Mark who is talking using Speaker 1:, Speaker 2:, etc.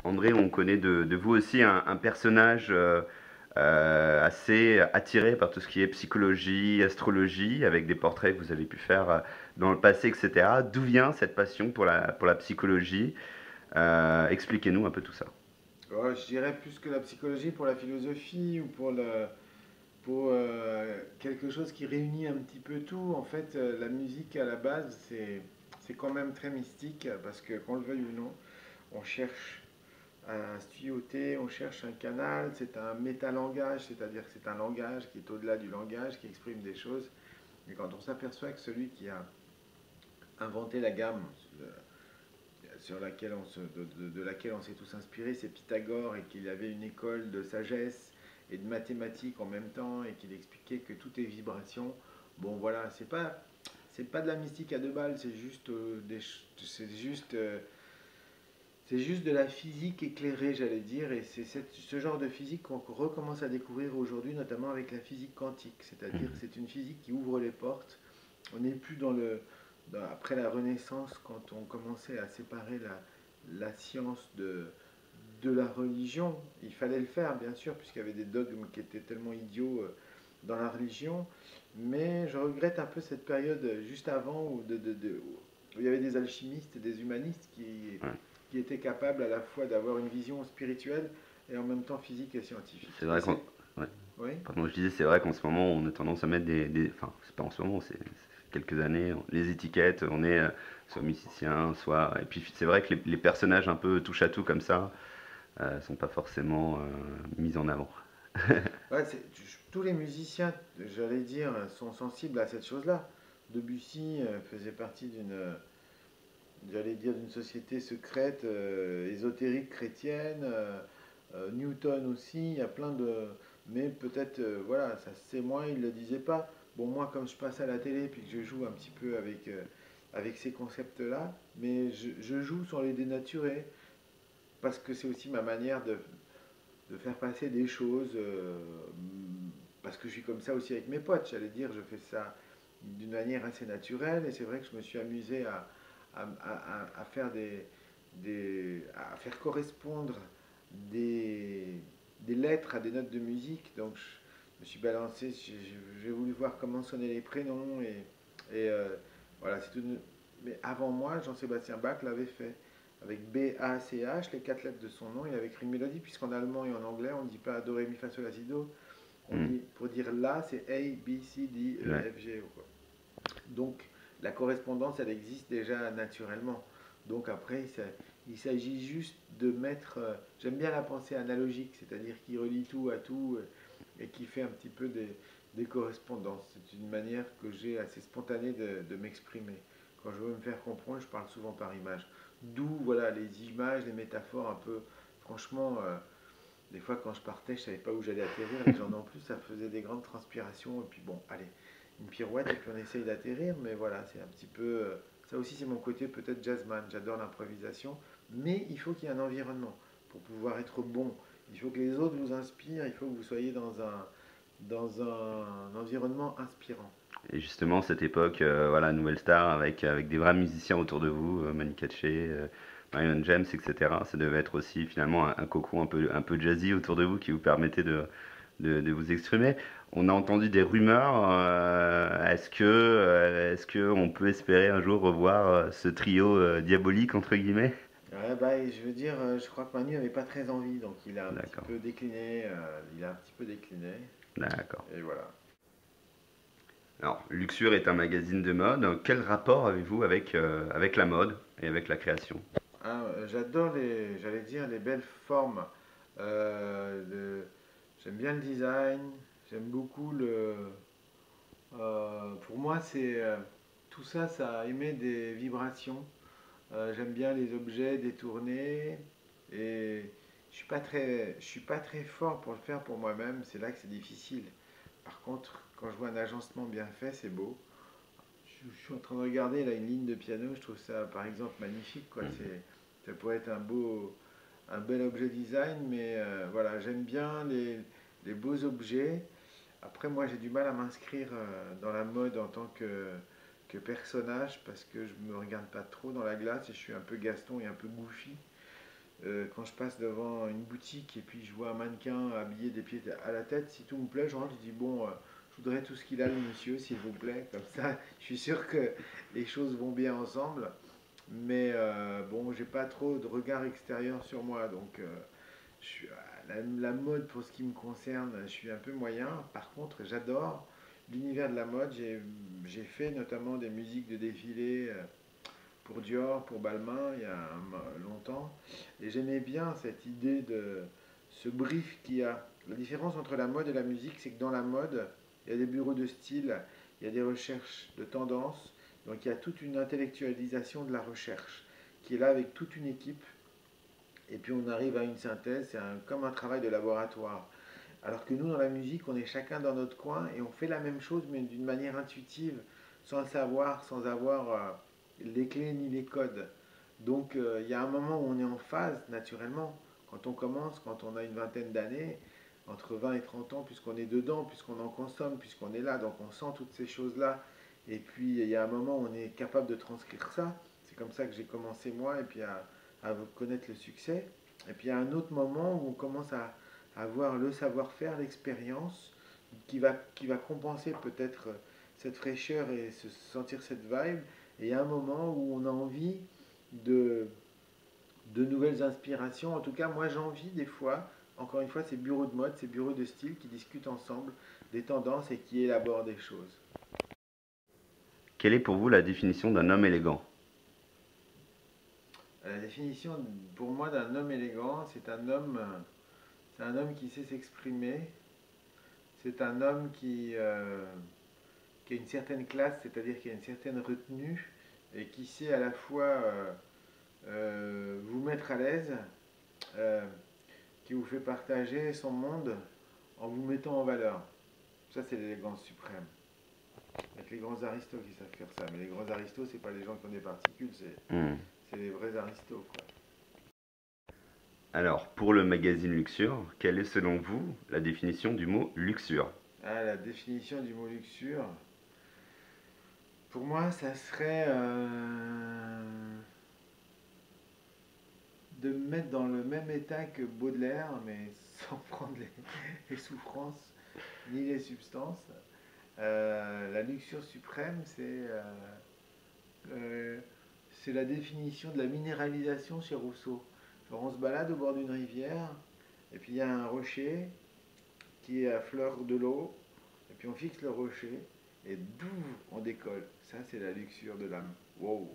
Speaker 1: André, on connaît de vous aussi un personnage assez attiré par tout ce qui est psychologie, astrologie, avec des portraits que vous avez pu faire dans le passé, etc. D'où vient cette passion pour la psychologie? Expliquez-nous un peu tout ça.
Speaker 2: Ouais, je dirais plus que la psychologie pour la philosophie ou pour quelque chose qui réunit un petit peu tout. En fait, la musique à la base, c'est quand même très mystique parce que qu'on le veuille ou non, on cherche à se tuyauter, on cherche un canal, c'est un métalangage, c'est-à-dire que c'est un langage qui est au-delà du langage, qui exprime des choses. Et quand on s'aperçoit que celui qui a inventé la gamme sur laquelle de laquelle on s'est tous inspirés, c'est Pythagore, et qu'il avait une école de sagesse et de mathématiques en même temps, et qu'il expliquait que tout est vibration. Bon voilà, c'est pas de la mystique à deux balles, c'est juste c'est juste de la physique éclairée, j'allais dire, et c'est ce genre de physique qu'on recommence à découvrir aujourd'hui, notamment avec la physique quantique. C'est-à-dire que
Speaker 1: Mhm.
Speaker 2: c'est une physique qui ouvre les portes. On n'est plus après la Renaissance, quand on commençait à séparer la science de la religion. Il fallait le faire, bien sûr, puisqu'il y avait des dogmes qui étaient tellement idiots dans la religion. Mais je regrette un peu cette période juste avant où il y avait des alchimistes, des humanistes
Speaker 1: Ouais.
Speaker 2: qui étaient capables à la fois d'avoir une vision spirituelle et en même temps physique et
Speaker 1: C'est
Speaker 2: scientifique. Et
Speaker 1: vrai qu'on...
Speaker 2: c'est.
Speaker 1: ouais.
Speaker 2: Oui.
Speaker 1: Pardon, je disais, c'est vrai qu'en ce moment, on a tendance à mettre enfin, c'est pas en ce moment, c'est quelques années, les étiquettes, on est soit musicien, soit... Et puis c'est vrai que les personnages un peu touche à tout comme ça sont pas forcément mis en avant.
Speaker 2: Ouais, tous les musiciens, j'allais dire, sont sensibles à cette chose-là. Debussy faisait partie j'allais dire, d'une société secrète, ésotérique chrétienne. Newton aussi, il y a plein de. Mais peut-être, voilà, ça c'est moi, il ne le disait pas. Bon, moi, comme je passe à la télé puis que je joue un petit peu avec ces concepts-là, mais je joue sans les dénaturer parce que c'est aussi ma manière de faire passer des choses, parce que je suis comme ça aussi avec mes potes, j'allais dire, je fais ça d'une manière assez naturelle, et c'est vrai que je me suis amusé à faire à faire correspondre des lettres à des notes de musique, donc je me suis balancé, j'ai voulu voir comment sonnaient les prénoms, et voilà, c'est tout. Mais avant moi, Jean-Sébastien Bach l'avait fait avec B-A-C-H, les quatre lettres de son nom. Il avait écrit une mélodie, puisqu'en allemand et en anglais, on ne dit pas Do, Ré, Mi, Fa, Sol, La, Si, Do. On
Speaker 1: Hmm.
Speaker 2: dit, pour dire La, c'est A, B, C, D, E,
Speaker 1: Ouais.
Speaker 2: F, G, O, quoi. Donc, la correspondance, elle existe déjà naturellement. Donc, après, il s'agit juste de mettre. J'aime bien la pensée analogique, c'est-à-dire qui relie tout à tout et qui fait un petit peu des correspondances. C'est une manière que j'ai assez spontanée de m'exprimer. Quand je veux me faire comprendre, je parle souvent par image. D'où voilà les images, les métaphores un peu. Franchement, des fois quand je partais, je savais pas où j'allais atterrir. Les gens non plus, ça faisait des grandes transpirations. Et puis bon, allez, une pirouette et puis on essaye d'atterrir. Mais voilà, c'est un petit peu. Ça aussi, c'est mon côté peut-être jazzman. J'adore l'improvisation. Mais il faut qu'il y ait un environnement pour pouvoir être bon. Il faut que les autres vous inspirent. Il faut que vous soyez dans un environnement inspirant.
Speaker 1: Et justement, cette époque, voilà, Nouvelle Star, avec des vrais musiciens autour de vous, Manu Katché, Marion James, etc. Ça devait être aussi finalement un cocon un peu jazzy autour de vous qui vous permettait de vous exprimer. On a entendu des rumeurs. Est-ce que on peut espérer un jour revoir ce trio diabolique entre guillemets?
Speaker 2: Ouais, bah, je veux dire, je crois que Manu n'avait pas très envie, donc il a un petit
Speaker 1: D'accord,
Speaker 2: peu décliné. Il a un petit peu décliné.
Speaker 1: d'accord.
Speaker 2: Et voilà.
Speaker 1: Alors, Luxure est un magazine de mode. Quel rapport avez-vous avec la mode et avec la création?
Speaker 2: Ah, j'adore j'allais dire, les belles formes. J'aime bien le design. J'aime beaucoup pour moi, tout ça, ça émet des vibrations. J'aime bien les objets détournés et je suis pas très fort pour le faire pour moi-même. C'est là que c'est difficile. Par contre, quand je vois un agencement bien fait, c'est beau. Je suis en train de regarder là une ligne de piano. Je trouve ça, par exemple, magnifique, quoi. Ça pourrait être un bel objet design, mais voilà, j'aime bien les beaux objets. Après, moi, j'ai du mal à m'inscrire dans la mode en tant que personnage parce que je me regarde pas trop dans la glace et je suis un peu Gaston et un peu goofy. Quand je passe devant une boutique et puis je vois un mannequin habillé des pieds à la tête, si tout me plaît, je rentre, je dis bon, je voudrais tout ce qu'il a le monsieur, s'il vous plaît. Comme ça, je suis sûr que les choses vont bien ensemble. Mais bon, j'ai pas trop de regard extérieur sur moi, donc je suis la mode pour ce qui me concerne, je suis un peu moyen. Par contre, j'adore l'univers de la mode. J'ai fait notamment des musiques de défilé pour Dior, pour Balmain, il y a longtemps. Et j'aimais bien cette idée de ce brief qu'il y a. La différence entre la mode et la musique, c'est que dans la mode, il y a des bureaux de style, il y a des recherches de tendances. Donc il y a toute une intellectualisation de la recherche qui est là avec toute une équipe. Et puis on arrive à une synthèse, c'est comme un travail de laboratoire. Alors que nous, dans la musique, on est chacun dans notre coin et on fait la même chose, mais d'une manière intuitive, sans le savoir, sans avoir les clés ni les codes. Donc il y a un moment où on est en phase, naturellement. Quand on commence, quand on a une vingtaine d'années, entre 20 et 30 ans, puisqu'on est dedans, puisqu'on en consomme, puisqu'on est là, donc on sent toutes ces choses-là. Et puis il y a un moment où on est capable de transcrire ça. C'est comme ça que j'ai commencé moi, et puis à connaître le succès. Et puis il y a un autre moment où on commence à avoir le savoir-faire, l'expérience, qui va compenser peut-être cette fraîcheur et se sentir cette vibe. Et il y a un moment où on a envie de, de nouvelles inspirations. En tout cas, moi j'envie des fois, encore une fois, ces bureaux de mode, ces bureaux de style qui discutent ensemble des tendances et qui élaborent des choses.
Speaker 1: Quelle est pour vous la définition d'un homme élégant?
Speaker 2: La définition pour moi d'un homme élégant, c'est un homme qui sait s'exprimer, c'est un homme qui a une certaine classe, c'est-à-dire qui a une certaine retenue et qui sait à la fois vous mettre à l'aise, euh, qui vous fait partager son monde en vous mettant en valeur. Ça, c'est l'élégance suprême. Avec les grands aristos qui savent faire ça. Mais les grands aristos, c'est pas les gens qui ont des particules,
Speaker 1: Hmm.
Speaker 2: c'est les vrais aristos, quoi.
Speaker 1: Alors, pour le magazine Luxure, quelle est selon vous la définition du mot luxure?
Speaker 2: Ah, la définition du mot luxure, pour moi, ça serait de me mettre dans le même état que Baudelaire, mais sans prendre les souffrances ni les substances. La luxure suprême, euh, c'est la définition de la minéralisation chez Rousseau. Alors on se balade au bord d'une rivière, et puis il y a un rocher qui est à fleur de l'eau, et puis on fixe le rocher, et d'où on décolle. Ça, c'est la luxure de l'âme. Wow!